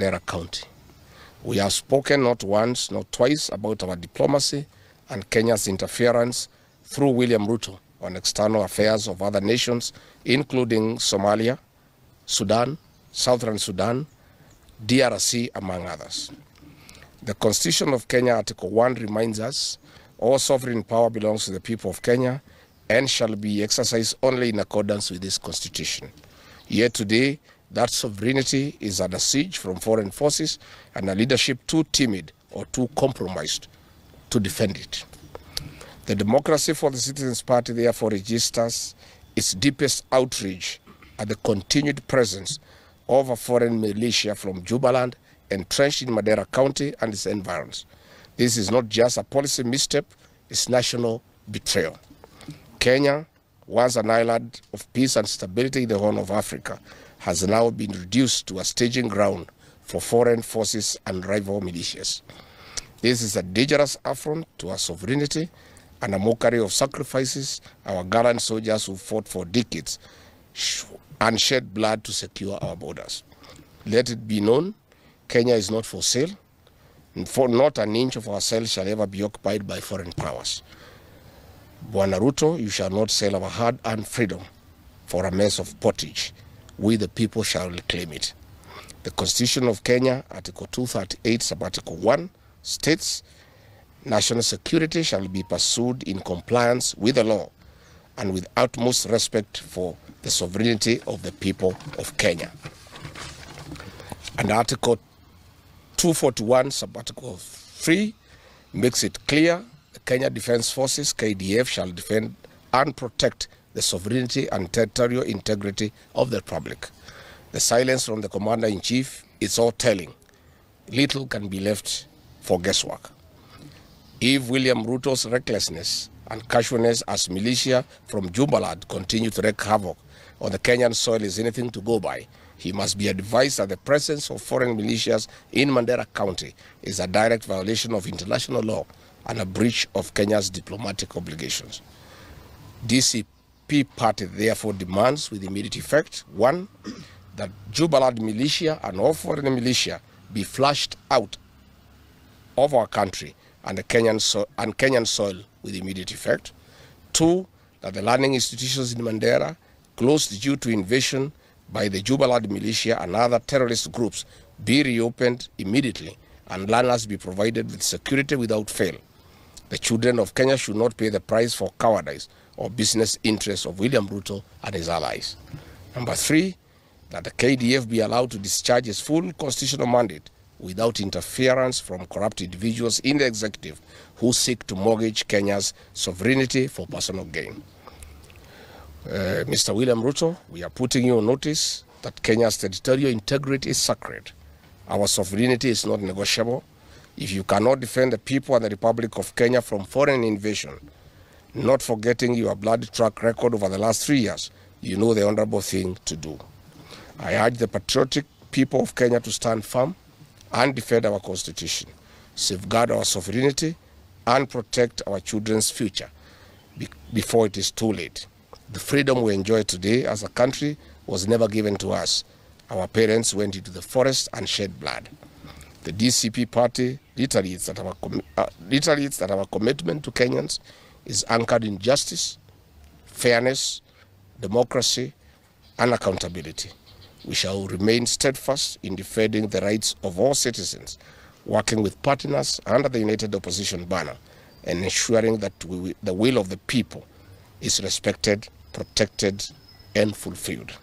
Mandera County. We have spoken not once, not twice about our diplomacy and Kenya's interference through William Ruto on external affairs of other nations, including Somalia, Sudan, Southern Sudan, DRC, among others. The Constitution of Kenya, Article 1, reminds us all sovereign power belongs to the people of Kenya and shall be exercised only in accordance with this Constitution. Yet today, that sovereignty is under siege from foreign forces and a leadership too timid or too compromised to defend it. The Democracy for the Citizens Party therefore registers its deepest outrage at the continued presence of a foreign militia from Jubaland entrenched in Mandera County and its environs. This is not just a policy misstep, it's national betrayal. Kenya, once an island of peace and stability in the Horn of Africa, has now been reduced to a staging ground for foreign forces and rival militias. This is a dangerous affront to our sovereignty and a mockery of sacrifices our gallant soldiers who fought for decades and shed blood to secure our borders. Let it be known, Kenya is not for sale, and for not an inch of our soil shall ever be occupied by foreign powers. Bwana Ruto, you shall not sell our hard-earned freedom for a mess of pottage. We the people shall reclaim it. The Constitution of Kenya, Article 238, Sub-Article 1, states, national security shall be pursued in compliance with the law and with utmost respect for the sovereignty of the people of Kenya. And Article 241, Sub-Article 3, makes it clear the Kenya Defence Forces, KDF, shall defend and protect the sovereignty and territorial integrity of the Republic. The silence from the Commander-in-Chief is all telling. Little can be left for guesswork. If William Ruto's recklessness and casualness as militia from Jubaland continue to wreak havoc on the Kenyan soil is anything to go by, he must be advised that the presence of foreign militias in Mandera County is a direct violation of international law and a breach of Kenya's diplomatic obligations. DCP party therefore demands with immediate effect, 1, that Jubaland militia and all foreign militia be flushed out of our country and Kenyan soil with immediate effect. 2, that the learning institutions in Mandera closed due to invasion by the Jubaland militia and other terrorist groups be reopened immediately and learners be provided with security without fail. The children of Kenya should not pay the price for cowardice or business interests of William Ruto and his allies. Number 3, that the KDF be allowed to discharge its full constitutional mandate without interference from corrupt individuals in the executive who seek to mortgage Kenya's sovereignty for personal gain. Mr. William Ruto, we are putting you on notice that Kenya's territorial integrity is sacred. Our sovereignty is not negotiable. If you cannot defend the people and the Republic of Kenya from foreign invasion, not forgetting your bloody track record over the last 3 years, you know the honorable thing to do. I urge the patriotic people of Kenya to stand firm and defend our Constitution, safeguard our sovereignty, and protect our children's future before it is too late. The freedom we enjoy today as a country was never given to us. Our parents went into the forest and shed blood. The DCP party reiterates that our commitment to Kenyans is anchored in justice, fairness, democracy, and accountability. We shall remain steadfast in defending the rights of all citizens, working with partners under the United Opposition banner, and ensuring that the will of the people is respected, protected, and fulfilled.